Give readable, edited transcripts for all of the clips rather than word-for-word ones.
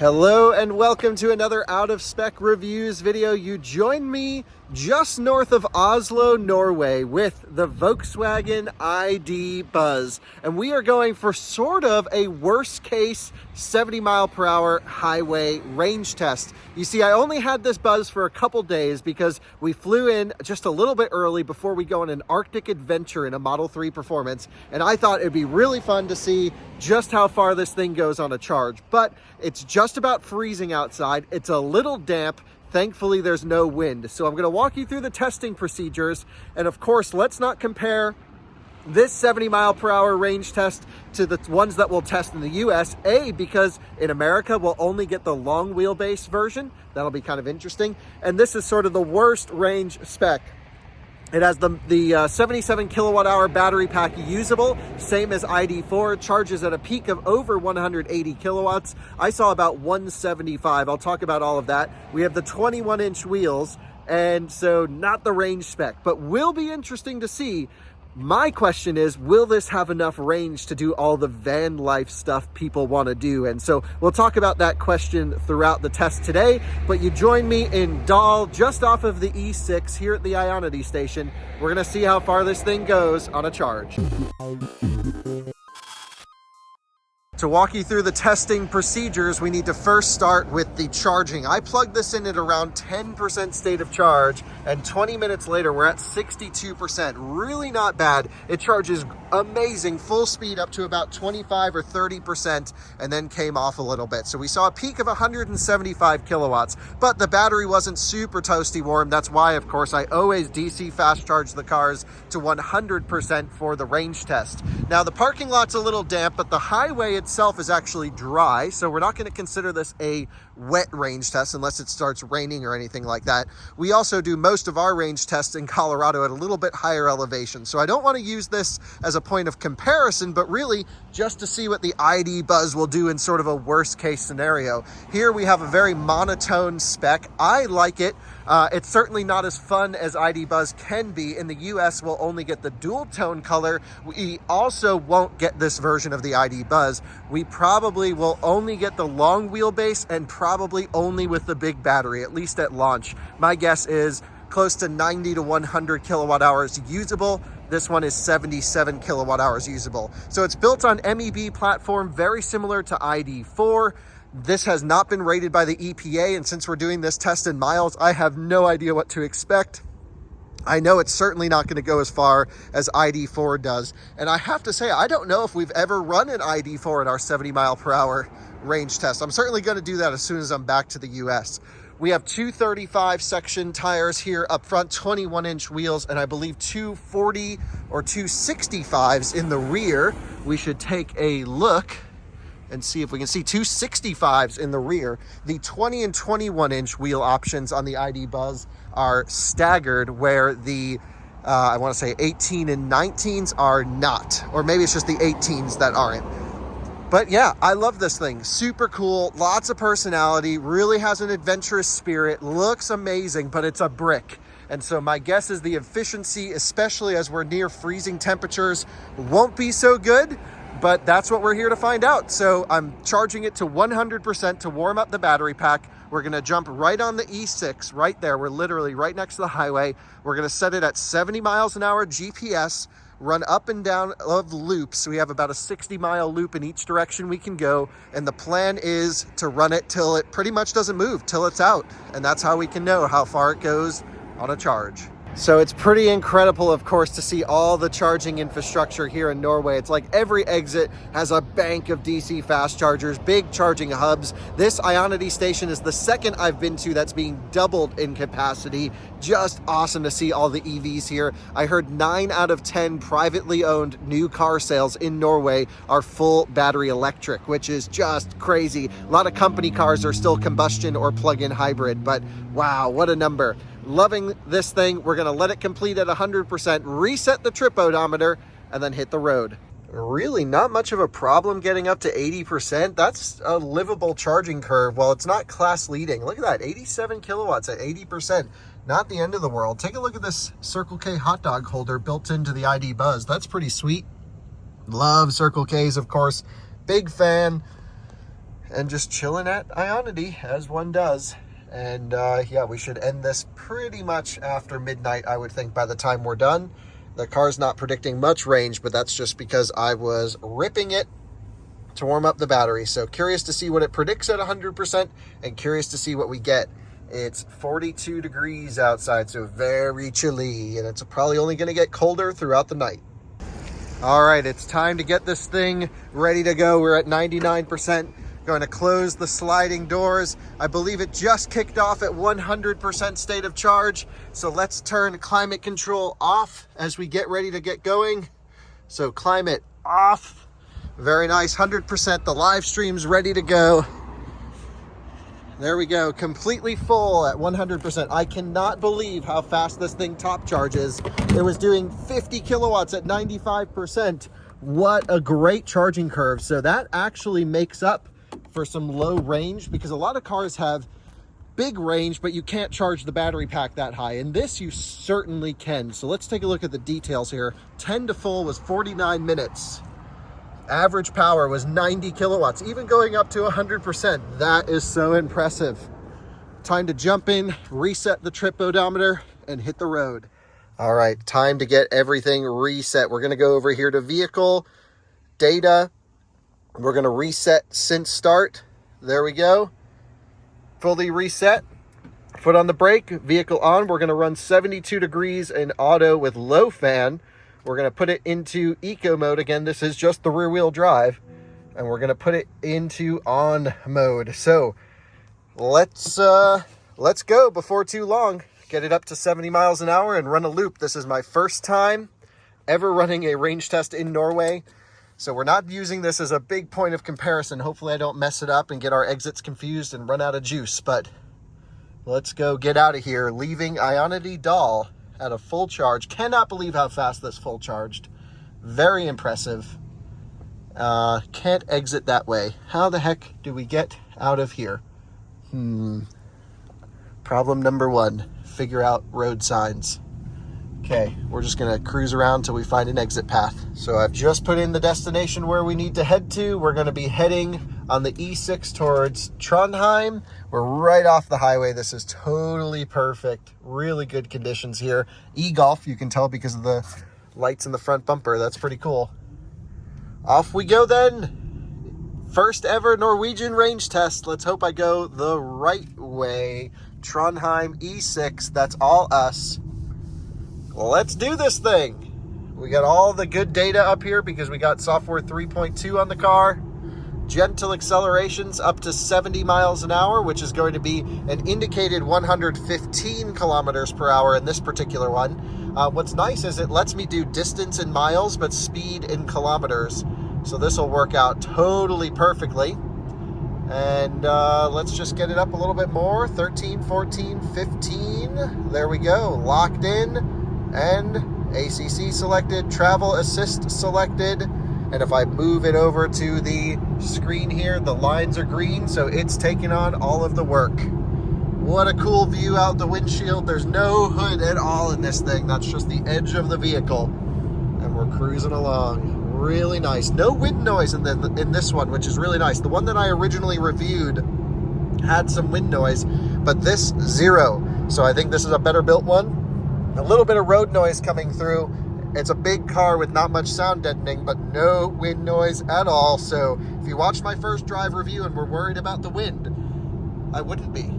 Hello and welcome to another Out of Spec Reviews video. You join me just north of Oslo, Norway with the Volkswagen ID Buzz. And we are going for sort of a worst case 70 mile per hour highway range test. You see, I only had this Buzz for a couple days because we flew in just a little bit early before we go on an Arctic adventure in a Model 3 Performance. And I thought it'd be really fun to see just how far this thing goes on a charge. But it's just about freezing outside. It's a little damp. Thankfully, there's no wind. So I'm going to walk you through the testing procedures. And of course, let's not compare this 70 mile per hour range test to the ones that we'll test in the US. Because in America, we'll only get the long wheelbase version. That'll be kind of interesting. And this is sort of the worst range spec. It has the 77 kilowatt hour battery pack usable, same as ID4, charges at a peak of over 180 kilowatts. I saw about 175. I'll talk about all of that. We have the 21-inch wheels, and so not the range spec, but will be interesting to see. My question is, will this have enough range to do all the van life stuff people want to do? And so we'll talk about that question throughout the test today. But you join me in Dal, just off of the E6 here at the Ionity station. We're going to see how far this thing goes on a charge. To walk you through the testing procedures, we need to first start with the charging. I plugged this in at around 10% state of charge, and 20 minutes later, we're at 62%. Really not bad. It charges amazing, full speed up to about 25 or 30%, and then came off a little bit. So we saw a peak of 175 kilowatts, but the battery wasn't super toasty warm. That's why, of course, I always DC fast charge the cars to 100% for the range test. Now, the parking lot's a little damp, but the highway itself is actually dry, so we're not going to consider this a wet range test unless it starts raining or anything like that. We also do most of our range tests in Colorado at a little bit higher elevation, so I don't want to use this as a point of comparison, but really just to see what the ID Buzz will do in sort of a worst case scenario. Here we have a very monotone spec. I like it. It's certainly not as fun as ID Buzz can be. In the US, we'll only get the dual tone color. We also won't get this version of the ID Buzz. We probably will only get the long wheelbase and probably only with the big battery, at least at launch. My guess is close to 90 to 100 kilowatt hours usable. This one is 77 kilowatt hours usable. So it's built on MEB platform, very similar to ID4. This has not been rated by the EPA, and since we're doing this test in miles, I have no idea what to expect. I know it's certainly not going to go as far as ID4 does. And I have to say, I don't know if we've ever run an ID4 in our 70 mile per hour range test. I'm certainly going to do that as soon as I'm back to the US. We have 235 section tires here up front, 21-inch wheels, and I believe 240 or 265s in the rear. We should take a look and see if we can see 265s in the rear. The 20 and 21-inch wheel options on the ID Buzz are staggered, where the I want to say 18 and 19s are not, or maybe it's just the 18s that aren't. But yeah, I love this thing. Super cool, lots of personality, really has an adventurous spirit, looks amazing, but it's a brick. And so my guess is the efficiency, especially as we're near freezing temperatures, won't be so good. But that's what we're here to find out. So I'm charging it to 100% to warm up the battery pack. We're gonna jump right on the E6 right there. We're literally right next to the highway. We're gonna set it at 70 miles an hour GPS, run up and down of loops. We have about a 60-mile loop in each direction we can go. And the plan is to run it till it pretty much doesn't move, till it's out. And that's how we can know how far it goes on a charge. So it's pretty incredible, of course, to see all the charging infrastructure here in Norway. It's like every exit has a bank of DC fast chargers, big charging hubs. This Ionity station is the second I've been to that's being doubled in capacity. Just awesome to see all the EVs here. I heard 9 out of 10 privately owned new car sales in Norway are full battery electric, which is just crazy. A lot of company cars are still combustion or plug-in hybrid, but wow, what a number. Loving this thing. We're going to let it complete at 100%, reset the trip odometer, and then hit the road. Really not much of a problem getting up to 80%. That's a livable charging curve. Well, it's not class leading. Look at that, 87 kilowatts at 80%. Not the end of the world. Take a look at this Circle K hot dog holder built into the ID Buzz. That's pretty sweet. Love Circle K's, of course. Big fan. and just chilling at Ionity as one does. And yeah, we should end this pretty much after midnight, I would think, by the time we're done. The car's not predicting much range, but that's just because I was ripping it to warm up the battery. So curious to see what it predicts at 100% and curious to see what we get. It's 42 degrees outside, so very chilly, and it's probably only going to get colder throughout the night. All right, it's time to get this thing ready to go. We're at 99%. Going to close the sliding doors. I believe it just kicked off at 100% state of charge. So let's turn climate control off as we get ready to get going. So climate off. Very nice, 100%. The live stream's ready to go. There we go, completely full at 100%. I cannot believe how fast this thing top charges. It was doing 50 kilowatts at 95%. What a great charging curve. So that actually makes up for some low range, because a lot of cars have big range, but you can't charge the battery pack that high. And this you certainly can. So let's take a look at the details here. 10 to full was 49 minutes. Average power was 90 kilowatts, even going up to 100%. That is so impressive. Time to jump in, reset the trip odometer, and hit the road. All right, time to get everything reset. We're going to go over here to vehicle, data. We're going to reset since start. There we go. Fully reset. Foot on the brake, vehicle on. We're going to run 72 degrees in auto with low fan. We're going to put it into eco mode. Again, this is just the rear wheel drive. And we're going to put it into on mode. So let's go before too long. Get it up to 70 miles an hour and run a loop. This is my first time ever running a range test in Norway. So we're not using this as a big point of comparison. Hopefully I don't mess it up and get our exits confused and run out of juice. But let's go get out of here, leaving Ionity Dal at a full charge. Cannot believe how fast this full charged. Very impressive. Can't exit that way. How the heck do we get out of here? Problem number one, figure out road signs. Okay, we're just gonna cruise around till we find an exit path. So I've just put in the destination where we need to head to. We're gonna be heading on the E6 towards Trondheim. We're right off the highway. This is totally perfect. Really good conditions here. E-Golf, you can tell because of the lights in the front bumper. That's pretty cool. Off we go then. First ever Norwegian range test. Let's hope I go the right way. Trondheim E6, that's all us. Let's do this thing. We got all the good data up here because we got software 3.2 on the car. Gentle accelerations up to 70 miles an hour, which is going to be an indicated 115 kilometers per hour in this particular one. What's nice is it lets me do distance in miles, but speed in kilometers. So this will work out totally perfectly. And let's just get it up a little bit more. 13, 14, 15. There we go. Locked in. And ACC selected, travel assist selected, and if I move it over to the screen here, the lines are green, so it's taking on all of the work. What a cool view out the windshield. There's no hood at all in this thing. That's just the edge of the vehicle, and we're cruising along. Really nice. No wind noise in this one, which is really nice. The one that I originally reviewed had some wind noise, but this zero. So I think this is a better built one. A little bit of road noise coming through. It's a big car with not much sound deadening, but no wind noise at all. So if you watched my first drive review and were worried about the wind, I wouldn't be.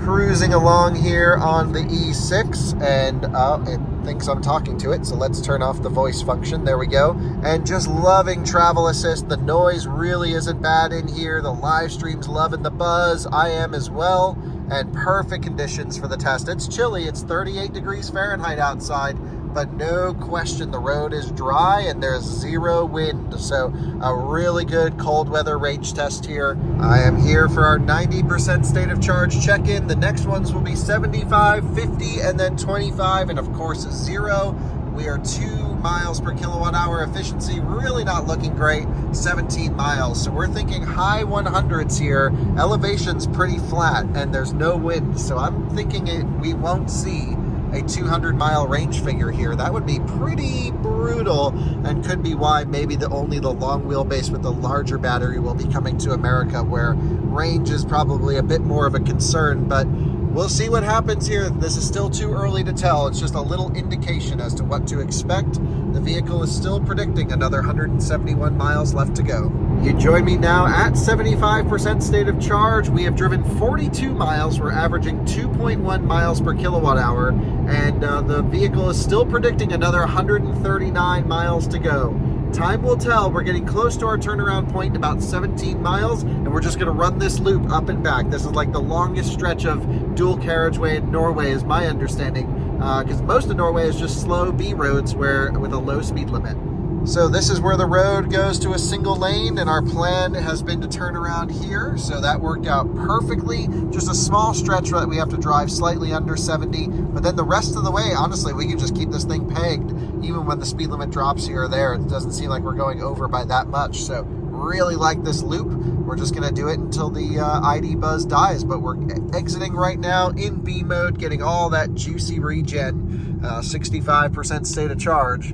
Cruising along here on the E6, and it thinks I'm talking to it, so let's turn off the voice function. There we go. And just loving travel assist. The noise really isn't bad in here. The live stream's loving the buzz. I am as well. And perfect conditions for the test. It's chilly. It's 38 degrees Fahrenheit outside, but no question the road is dry and there's zero wind. So a really good cold weather range test here. I am here for our 90% state of charge check-in. The next ones will be 75, 50, and then 25, and of course 0. We are 2 miles per kilowatt hour efficiency. Really not looking great. 17 miles. So we're thinking high 100s here. Elevation's pretty flat and there's no wind. So I'm thinking we won't see a 200-mile range figure here. That would be pretty brutal, and could be why maybe only the long wheelbase with the larger battery will be coming to America, where range is probably a bit more of a concern. But we'll see what happens here. This is still too early to tell. It's just a little indication as to what to expect. The vehicle is still predicting another 171 miles left to go. You join me now at 75% state of charge. We have driven 42 miles. We're averaging 2.1 miles per kilowatt hour, and the vehicle is still predicting another 139 miles to go. Time will tell. We're getting close to our turnaround point in about 17 miles, and we're just going to run this loop up and back. This is like the longest stretch of dual carriageway in Norway, is my understanding, because most of Norway is just slow B roads with a low speed limit. So this is where the road goes to a single lane, and our plan has been to turn around here. So that worked out perfectly. Just a small stretch that we have to drive slightly under 70, but then the rest of the way, honestly, we can just keep this thing pegged. Even when the speed limit drops here or there, it doesn't seem like we're going over by that much. So really like this loop. We're just going to do it until the ID buzz dies, but we're exiting right now in B mode, getting all that juicy regen, 65% state of charge.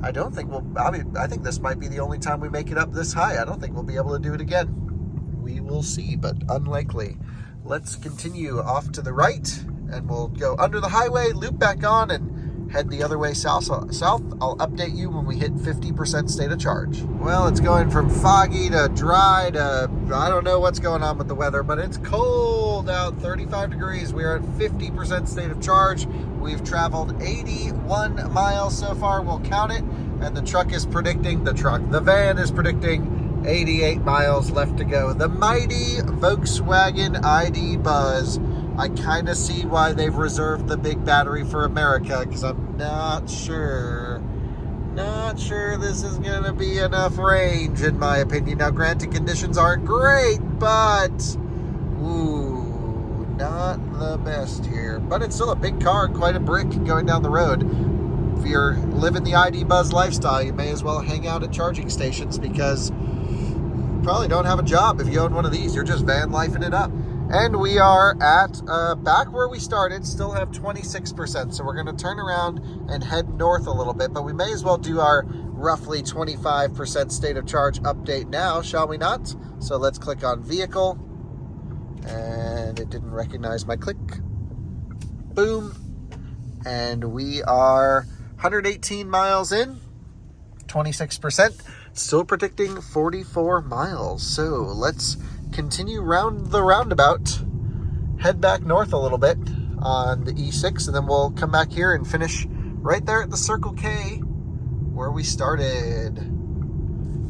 I think this might be the only time we make it up this high. I don't think we'll be able to do it again. We will see, but unlikely. Let's continue off to the right, and we'll go under the highway, loop back on, and head the other way south. I'll update you when we hit 50% state of charge. Well, it's going from foggy to dry to, I don't know what's going on with the weather, but it's cold out, 35 degrees. We are at 50% state of charge. We've traveled 81 miles so far. We'll count it. And the van is predicting 88 miles left to go. The mighty Volkswagen ID Buzz. I kind of see why they've reserved the big battery for America, because I'm not sure this is going to be enough range, in my opinion. Now, granted, conditions aren't great, but not the best here. But it's still a big car, quite a brick going down the road. If you're living the ID Buzz lifestyle, you may as well hang out at charging stations, because you probably don't have a job if you own one of these. You're just van lifing it up. And we are at back where we started, still have 26%. So we're going to turn around and head north a little bit, but we may as well do our roughly 25% state of charge update now, shall we not? So let's click on vehicle, and it didn't recognize my click. Boom. And we are 118 miles in, 26%, still predicting 44 miles. So let's continue round the roundabout, head back north a little bit on the E6, and then we'll come back here and finish right there at the Circle K where we started.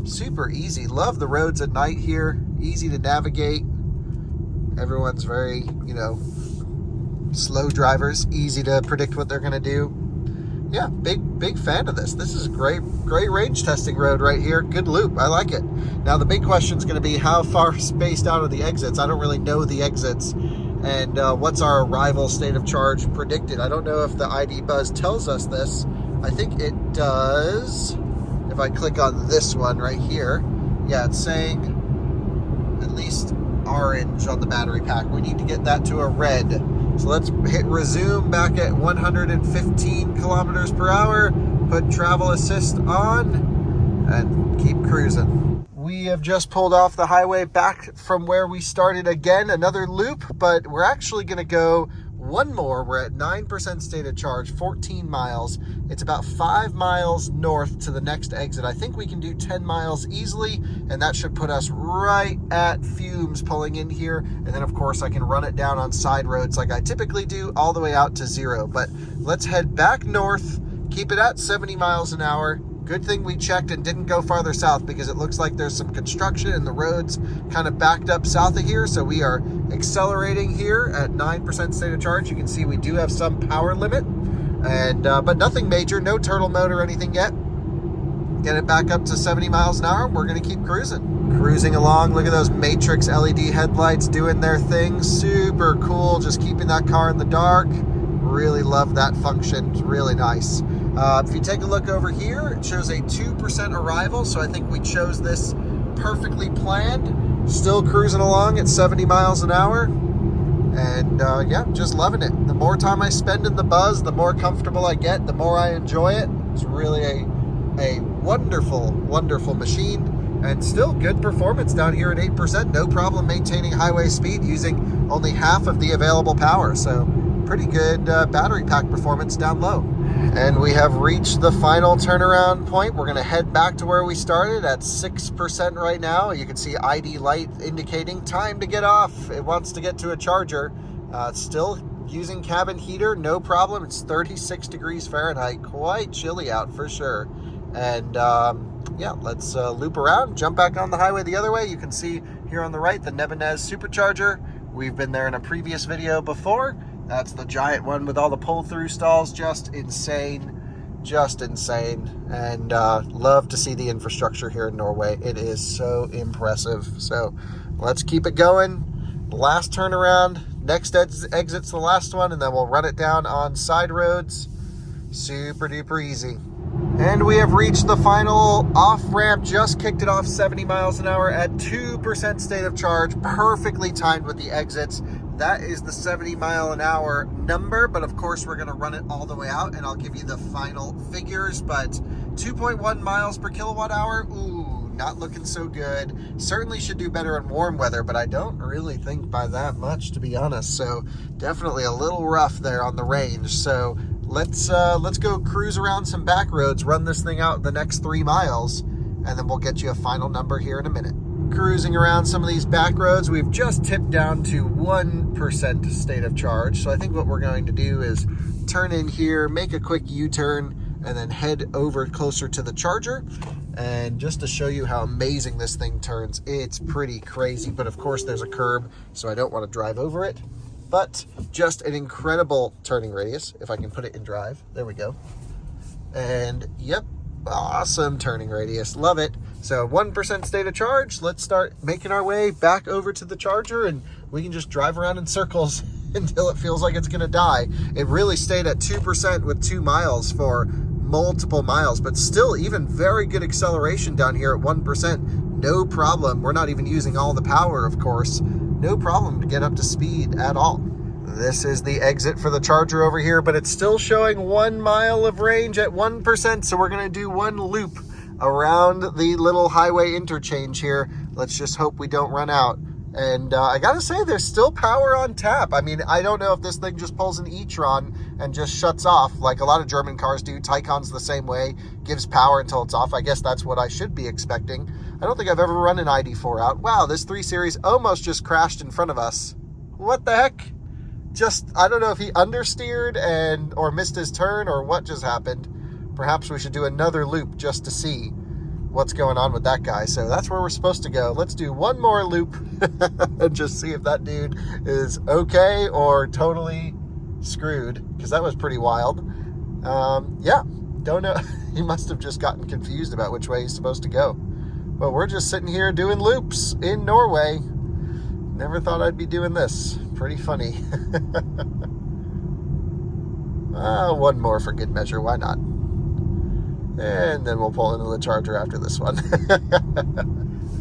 Super easy. Love the roads at night here. Easy to navigate. Everyone's very, slow drivers. Easy to predict what they're going to do. Yeah, big fan of this. This is great range testing road right here. Good loop. I like it. Now, the big question is going to be how far spaced out are the exits. I don't really know the exits. And what's our arrival state of charge predicted? I don't know if the ID Buzz tells us this. I think it does. If I click on this one right here, yeah, it's saying at least orange on the battery pack. We need to get that to a red. So let's hit resume back at 115 kilometers per hour, put travel assist on, and keep cruising. We have just pulled off the highway back from where we started again, another loop, but we're actually going to go one more. We're at 9% state of charge, 14 miles. It's about 5 miles north to the next exit. I think we can do 10 miles easily, and that should put us right at fumes pulling in here. And then, of course, I can run it down on side roads like I typically do, all the way out to 0. But let's head back north, keep it at 70 miles an hour. Good thing we checked and didn't go farther south, because it looks like there's some construction and the roads kind of backed up south of here. So we are accelerating here at 9% state of charge. You can see we do have some power limit, and but nothing major, no turtle mode or anything yet. Get it back up to 70 miles an hour. We're going to keep cruising along. Look at those matrix LED headlights doing their thing. Super cool. Just keeping that car in the dark. Really love that function. It's really nice. If you take a look over here, it shows a 2% arrival. So I think we chose this perfectly planned. Still cruising along at 70 miles an hour. And yeah, just loving it. The more time I spend in the Buzz, the more comfortable I get, the more I enjoy it. It's really a wonderful, wonderful machine, and still good performance down here at 8%. No problem maintaining highway speed using only half of the available power. So pretty good battery pack performance down low. And we have reached the final turnaround point. We're going to head back to where we started at 6% right now. You can see ID light indicating time to get off. It wants to get to a charger. Still using cabin heater, no problem. It's 36 degrees Fahrenheit, quite chilly out for sure. And yeah, let's loop around, jump back on the highway the other way. You can see here on the right the Nebenez supercharger. We've been there in a previous video before. That's the giant one with all the pull-through stalls. Just insane, just insane. And love to see the infrastructure here in Norway. It is so impressive. So let's keep it going. Last turnaround, next exit's the last one, and then we'll run it down on side roads. Super duper easy. And we have reached the final off-ramp, just kicked it off 70 miles an hour at 2% state of charge, perfectly timed with the exits. That is the 70 mile an hour number, but of course we're gonna run it all the way out and I'll give you the final figures, but 2.1 miles per kilowatt hour, ooh, not looking so good. Certainly should do better in warm weather, but I don't really think by that much, to be honest. So definitely a little rough there on the range. So let's go cruise around some back roads, run this thing out the next 3 miles, and then we'll get you a final number here in a minute. Cruising around some of these back roads, we've just tipped down to 1% state of charge. So I think what we're going to do is turn in here, make a quick U-turn, and then head over closer to the charger. And just to show you how amazing this thing turns, it's pretty crazy. But of course there's a curb, so I don't want to drive over it. But just an incredible turning radius, if I can put it in drive. There we go. And yep, awesome turning radius, love it. So 1% state of charge. Let's start making our way back over to the charger, and we can just drive around in circles until it feels like it's gonna die. It really stayed at 2% with 2 miles for multiple miles, but still even very good acceleration down here at 1%. No problem. We're not even using all the power, of course. No problem to get up to speed at all. This is the exit for the charger over here, but it's still showing 1 mile of range at 1%. So we're gonna do one loop around the little highway interchange here. Let's just hope we don't run out. And I gotta say, there's still power on tap. I mean, I don't know if this thing just pulls an e-tron and just shuts off like a lot of German cars do. Taycan's the same way, gives power until it's off. I guess that's what I should be expecting. I don't think I've ever run an ID4 out. Wow, this 3 Series almost just crashed in front of us. What the heck? Just, I don't know if he understeered or missed his turn or what just happened. Perhaps we should do another loop just to see what's going on with that guy. So that's where we're supposed to go. Let's do one more loop and just see if that dude is okay or totally screwed, because that was pretty wild. Yeah, don't know. He must have just gotten confused about which way he's supposed to go. But we're just sitting here doing loops in Norway. Never thought I'd be doing this. Pretty funny. One more for good measure. Why not? And then we'll pull into the charger after this one.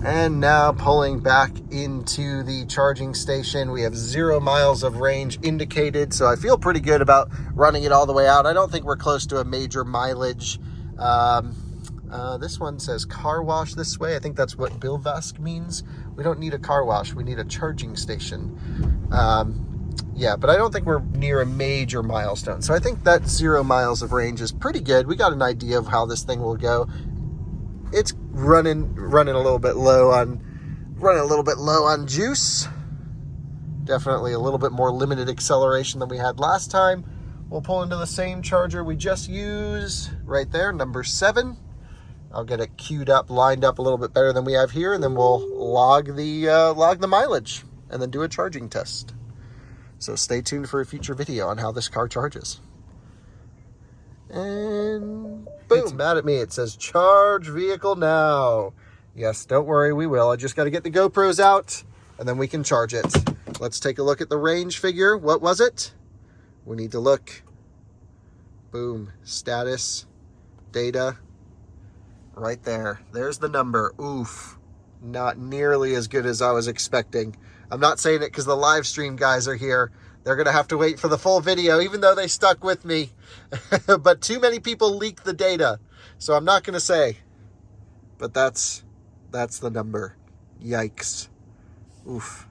And now pulling back into the charging station. We have 0 miles of range indicated, so I feel pretty good about running it all the way out. I don't think we're close to a major mileage. This one says car wash this way. I think that's what Bilvask means. We don't need a car wash. We need a charging station. Yeah, but I don't think we're near a major milestone. So I think that 0 miles of range is pretty good. We got an idea of how this thing will go. It's running a little bit low on juice. Definitely a little bit more limited acceleration than we had last time. We'll pull into the same charger we just used right there, number 7. I'll get it queued up, lined up a little bit better than we have here, and then we'll log the mileage and then do a charging test. So stay tuned for a future video on how this car charges. And boom, it's mad at me. It says charge vehicle now. Yes, don't worry, we will. I just got to get the GoPros out and then we can charge it. Let's take a look at the range figure. What was it? We need to look. Boom, status, data, right there. There's the number. Oof, not nearly as good as I was expecting. I'm not saying it because the live stream guys are here. They're going to have to wait for the full video, even though they stuck with me. But too many people leak the data, so I'm not going to say. But that's the number. Yikes. Oof.